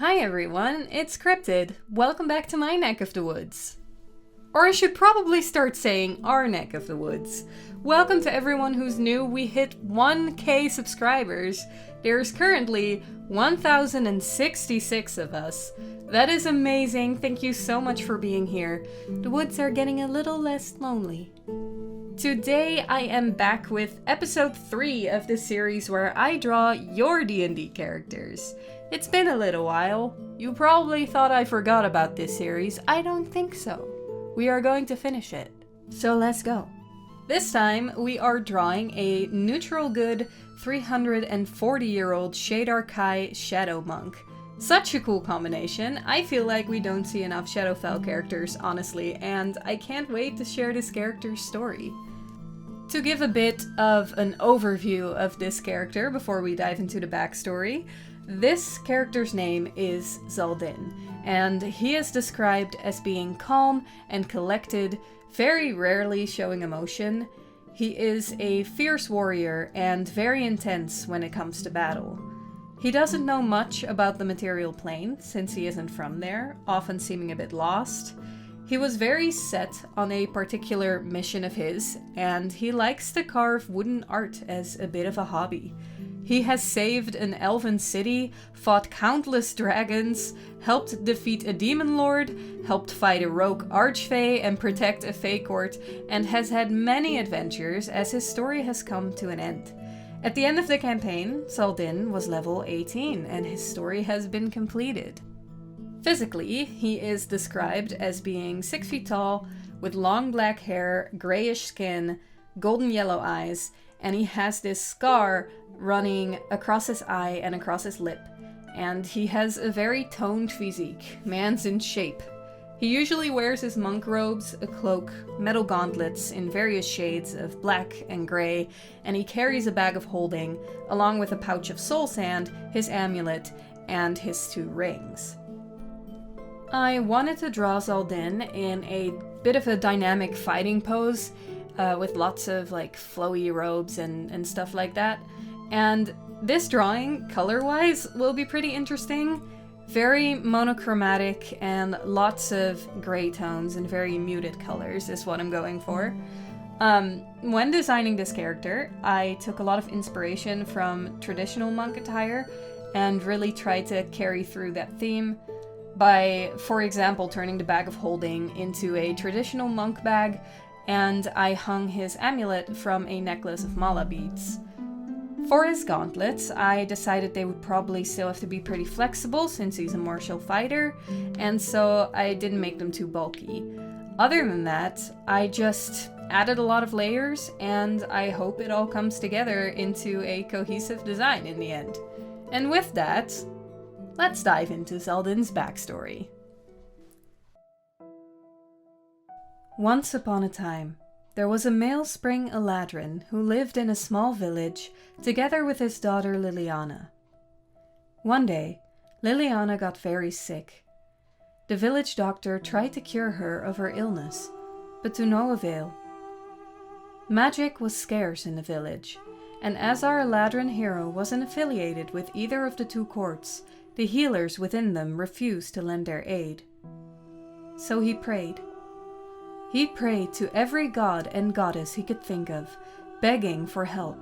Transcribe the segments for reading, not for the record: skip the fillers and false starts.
Hi everyone, it's Cryptid. Welcome back to my neck of the woods. Or I should probably start saying our neck of the woods. Welcome to everyone who's new. We hit 1K subscribers. There's currently 1,066 of us. That is amazing. Thank you so much for being here. The woods are getting a little less lonely. Today I am back with episode 3 of the series where I draw your D&D characters. It's been a little while. You probably thought I forgot about this series. I don't think so. We are going to finish it. So let's go. This time we are drawing a neutral good 340-year-old Shadar Kai Shadow Monk. Such a cool combination. I feel like we don't see enough Shadowfell characters, honestly, and I can't wait to share this character's story. To give a bit of an overview of this character before we dive into the backstory, this character's name is Xal'din, and he is described as being calm and collected, very rarely showing emotion. He is a fierce warrior and very intense when it comes to battle. He doesn't know much about the material plane, since he isn't from there, often seeming a bit lost. He was very set on a particular mission of his, and he likes to carve wooden art as a bit of a hobby. He has saved an elven city, fought countless dragons, helped defeat a demon lord, helped fight a rogue archfey and protect a fey court, and has had many adventures as his story has come to an end. At the end of the campaign, Xal'din was level 18 and his story has been completed. Physically, he is described as being 6 feet tall, with long black hair, grayish skin, golden yellow eyes, and he has this scar running across his eye and across his lip. And he has a very toned physique, man's in shape. He usually wears his monk robes, a cloak, metal gauntlets in various shades of black and grey, and he carries a bag of holding, along with a pouch of soul sand, his amulet, and his 2 rings. I wanted to draw Xal'din in a bit of a dynamic fighting pose, with lots of flowy robes and stuff like that. And this drawing, color-wise, will be pretty interesting. Very monochromatic and lots of gray tones and very muted colors is what I'm going for. When designing this character, I took a lot of inspiration from traditional monk attire and really tried to carry through that theme by, for example, turning the bag of holding into a traditional monk bag, and I hung his amulet from a necklace of mala beads. For his gauntlets, I decided they would probably still have to be pretty flexible since he's a martial fighter, and so I didn't make them too bulky. Other than that, I just added a lot of layers, and I hope it all comes together into a cohesive design in the end. And with that, let's dive into Xal'din's backstory. Once upon a time, there was a male spring Eladrin who lived in a small village together with his daughter Liliana. One day, Liliana got very sick. The village doctor tried to cure her of her illness, but to no avail. Magic was scarce in the village, and as our Eladrin hero wasn't affiliated with either of the 2 courts, the healers within them refused to lend their aid. So he prayed. He prayed to every god and goddess he could think of, begging for help.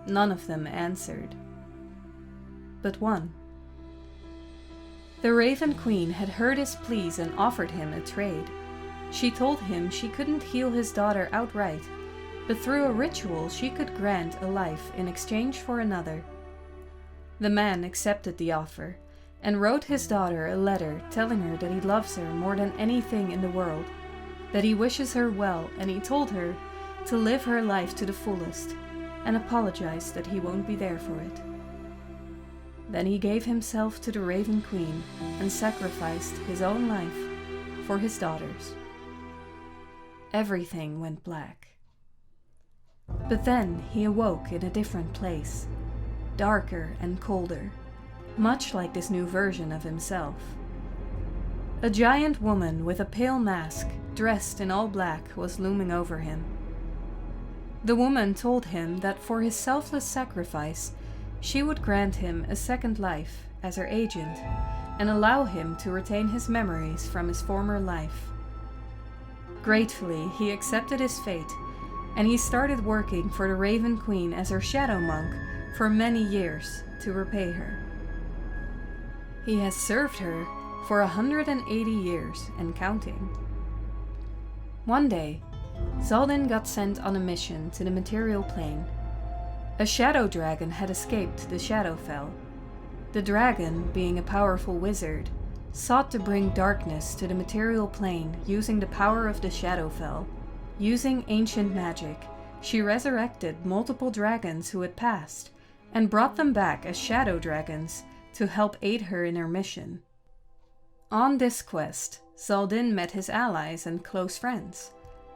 None of them answered. But one. The Raven Queen had heard his pleas and offered him a trade. She told him she couldn't heal his daughter outright, but through a ritual she could grant a life in exchange for another. The man accepted the offer, and wrote his daughter a letter telling her that he loves her more than anything in the world, that he wishes her well, and he told her to live her life to the fullest, and apologized that he won't be there for it. Then he gave himself to the Raven Queen and sacrificed his own life for his daughter's. Everything went black. But then he awoke in a different place, darker and colder, much like this new version of himself. A giant woman with a pale mask, dressed in all black, was looming over him. The woman told him that for his selfless sacrifice, she would grant him a second life as her agent and allow him to retain his memories from his former life. Gratefully, he accepted his fate, and he started working for the Raven Queen as her shadow monk for many years to repay her. He has served her for 180 years and counting. One day, Xal'din got sent on a mission to the material plane. A shadow dragon had escaped the Shadowfell. The dragon, being a powerful wizard, sought to bring darkness to the material plane using the power of the Shadowfell. Using ancient magic, she resurrected multiple dragons who had passed, and brought them back as shadow dragons to help aid her in her mission. On this quest, Xal'din met his allies and close friends.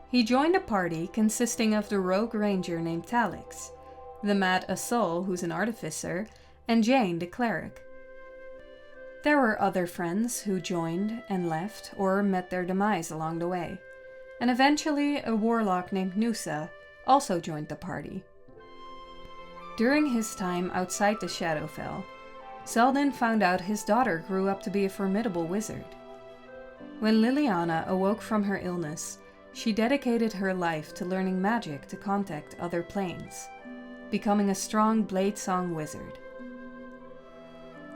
He joined a party consisting of the rogue ranger named Talix, the mad Asol, who's an artificer, and Jane, the cleric. There were other friends who joined and left or met their demise along the way, and eventually a warlock named Nusa also joined the party. During his time outside the Shadowfell, Xal'din found out his daughter grew up to be a formidable wizard. When Liliana awoke from her illness, she dedicated her life to learning magic to contact other planes, becoming a strong blade-song wizard.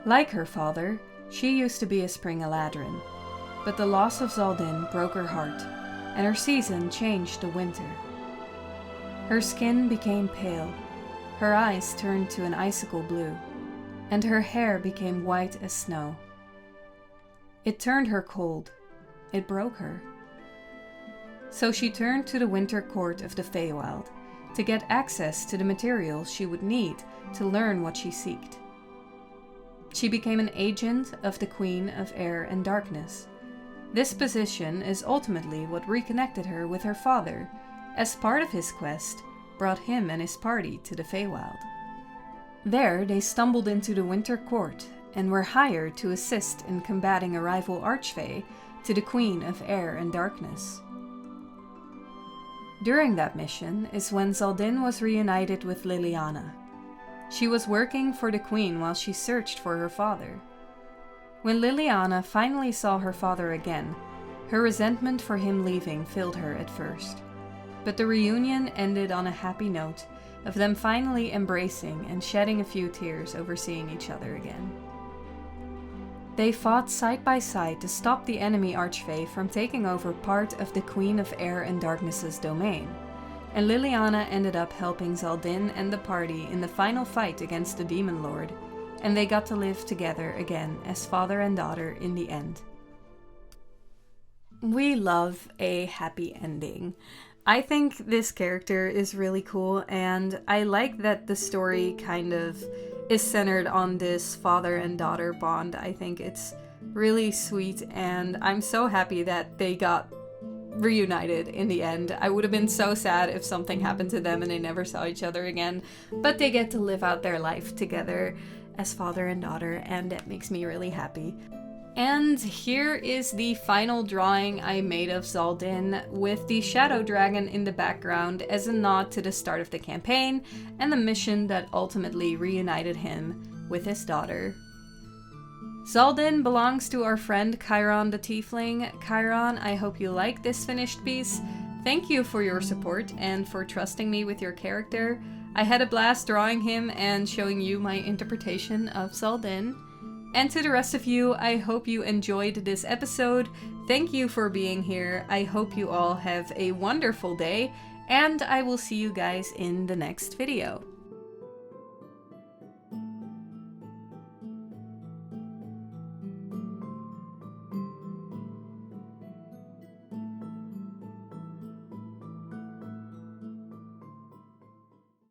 Like her father, she used to be a spring Eladrin, but the loss of Xal'din broke her heart, and her season changed to winter. Her skin became pale, her eyes turned to an icicle blue, and her hair became white as snow. It turned her cold. It broke her. So she turned to the winter court of the Feywild to get access to the materials she would need to learn what she sought. She became an agent of the Queen of Air and Darkness. This position is ultimately what reconnected her with her father, as part of his quest brought him and his party to the Feywild. There they stumbled into the Winter Court and were hired to assist in combating a rival Archfey to the Queen of Air and Darkness. During that mission is when Xal'din was reunited with Liliana. She was working for the Queen while she searched for her father. When Liliana finally saw her father again, her resentment for him leaving filled her at first. But the reunion ended on a happy note of them finally embracing and shedding a few tears over seeing each other again. They fought side by side to stop the enemy Archfey from taking over part of the Queen of Air and Darkness's domain, and Liliana ended up helping Xal'din and the party in the final fight against the Demon Lord, and they got to live together again as father and daughter in the end. We love a happy ending. I think this character is really cool, and I like that the story kind of is centered on this father and daughter bond. I think it's really sweet, and I'm so happy that they got reunited in the end. I would have been so sad if something happened to them and they never saw each other again, but they get to live out their life together as father and daughter, and that makes me really happy. And here is the final drawing I made of Xal'din, with the shadow dragon in the background as a nod to the start of the campaign and the mission that ultimately reunited him with his daughter. Xal'din belongs to our friend Chiron the Tiefling. Chiron, I hope you like this finished piece. Thank you for your support and for trusting me with your character. I had a blast drawing him and showing you my interpretation of Xal'din. And to the rest of you, I hope you enjoyed this episode. Thank you for being here. I hope you all have a wonderful day, and I will see you guys in the next video.